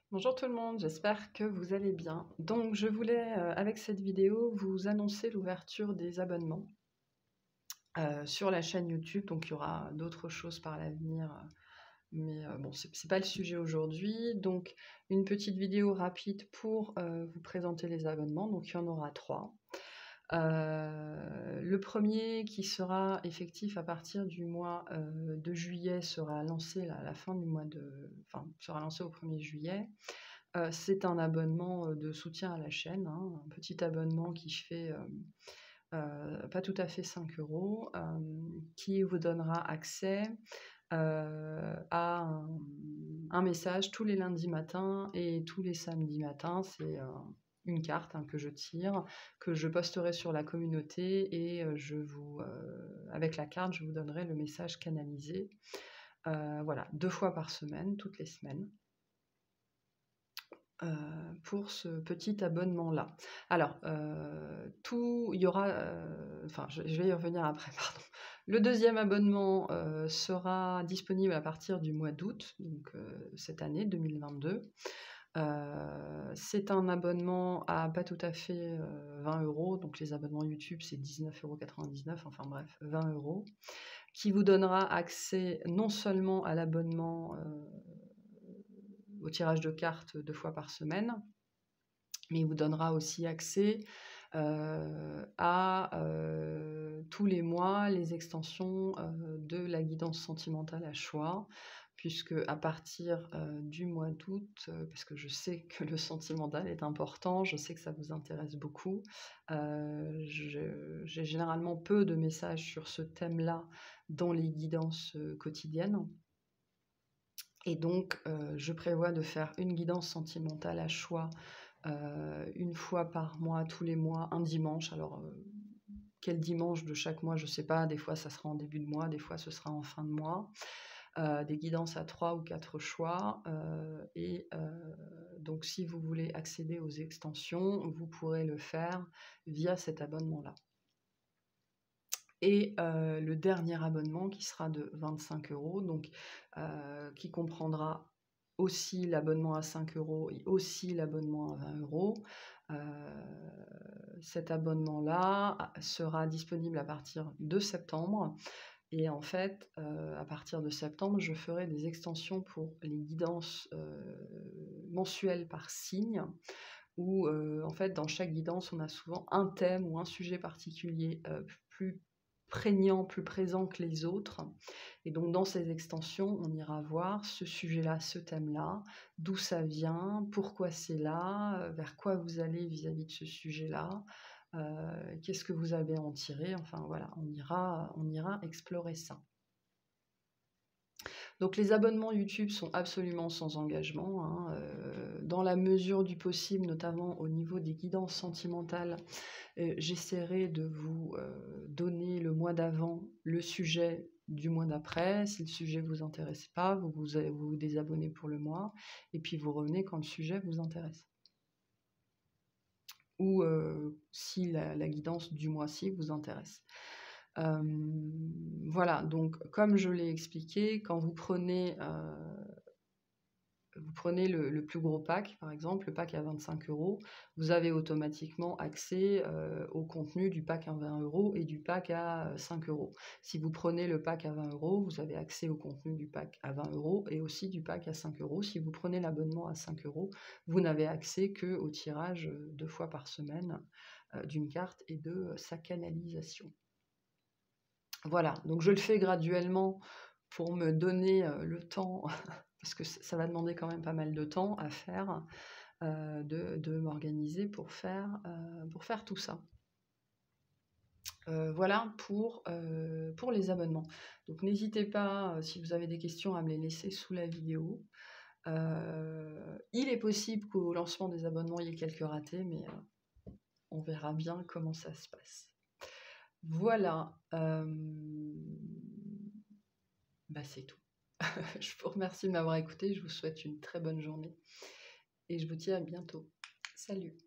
Bonjour tout le monde, j'espère que vous allez bien. Donc je voulais avec cette vidéo vous annoncer l'ouverture des abonnements sur la chaîne YouTube. Donc il y aura d'autres choses par l'avenir, mais bon, c'est pas le sujet aujourd'hui. Donc une petite vidéo rapide pour vous présenter les abonnements. Donc il y en aura 3. Le premier qui sera effectif à partir du mois de juillet sera lancé à la fin du mois sera lancé au 1er juillet. C'est un abonnement de soutien à la chaîne, hein, un petit abonnement qui fait pas tout à fait 5 €, qui vous donnera accès à un message tous les lundis matins et tous les samedis matins. C'est une carte, hein, que je tire, que je posterai sur la communauté et avec la carte, je vous donnerai le message canalisé. Voilà, 2 fois par semaine, toutes les semaines. Pour ce petit abonnement-là. Alors, il y aura, je vais y revenir après, pardon. Le deuxième abonnement sera disponible à partir du mois d'août, donc cette année 2022. C'est un abonnement à pas tout à fait 20 €, donc les abonnements YouTube c'est 19,99 €, enfin bref, 20 €, qui vous donnera accès non seulement à l'abonnement au tirage de cartes 2 fois par semaine, mais il vous donnera aussi accès à tous les mois les extensions de la guidance sentimentale à choix, puisque à partir du mois d'août, parce que je sais que le sentimental est important, je sais que ça vous intéresse beaucoup, j'ai généralement peu de messages sur ce thème-là dans les guidances quotidiennes. Et donc, je prévois de faire une guidance sentimentale à choix, une fois par mois, tous les mois, un dimanche. Alors, quel dimanche de chaque mois, je ne sais pas. Des fois, ça sera en début de mois, des fois, ce sera en fin de mois. Des guidances à 3 ou 4 choix. Donc, si vous voulez accéder aux extensions, vous pourrez le faire via cet abonnement-là. Et le dernier abonnement qui sera de 25 €, donc qui comprendra aussi l'abonnement à 5 € et aussi l'abonnement à 20 €. Cet abonnement-là sera disponible à partir de septembre et en fait, à partir de septembre, je ferai des extensions pour les guidances mensuelles par signe où en fait, dans chaque guidance, on a souvent un thème ou un sujet particulier plus prégnant, plus présent que les autres. Et donc dans ces extensions, on ira voir ce sujet-là, ce thème-là, d'où ça vient, pourquoi c'est là, vers quoi vous allez vis-à-vis de ce sujet-là, qu'est-ce que vous avez à en tirer, enfin voilà, on ira explorer ça. Donc les abonnements YouTube sont absolument sans engagement, hein, dans la mesure du possible, notamment au niveau des guidances sentimentales. J'essaierai de vous donner le mois d'avant le sujet du mois d'après. Si le sujet ne vous intéresse pas, vous désabonnez pour le mois et puis vous revenez quand le sujet vous intéresse. Ou si la guidance du mois-ci vous intéresse. Voilà, donc comme je l'ai expliqué, quand vous prenez le plus gros pack, par exemple, le pack à 25 €, vous avez automatiquement accès au contenu du pack à 20 € et du pack à 5 €. Si vous prenez le pack à 20 €, vous avez accès au contenu du pack à 20 € et aussi du pack à 5 €. Si vous prenez l'abonnement à 5 €, vous n'avez accès qu'au tirage 2 fois par semaine d'une carte et de sa canalisation. Voilà, donc je le fais graduellement pour me donner le temps parce que ça va demander quand même pas mal de temps à faire, de m'organiser pour faire tout ça. Voilà pour les abonnements. Donc n'hésitez pas, si vous avez des questions, à me les laisser sous la vidéo. Il est possible qu'au lancement des abonnements, il y ait quelques ratés, mais on verra bien comment ça se passe. Voilà, c'est tout. Je vous remercie de m'avoir écouté, je vous souhaite une très bonne journée et je vous dis à bientôt. Salut!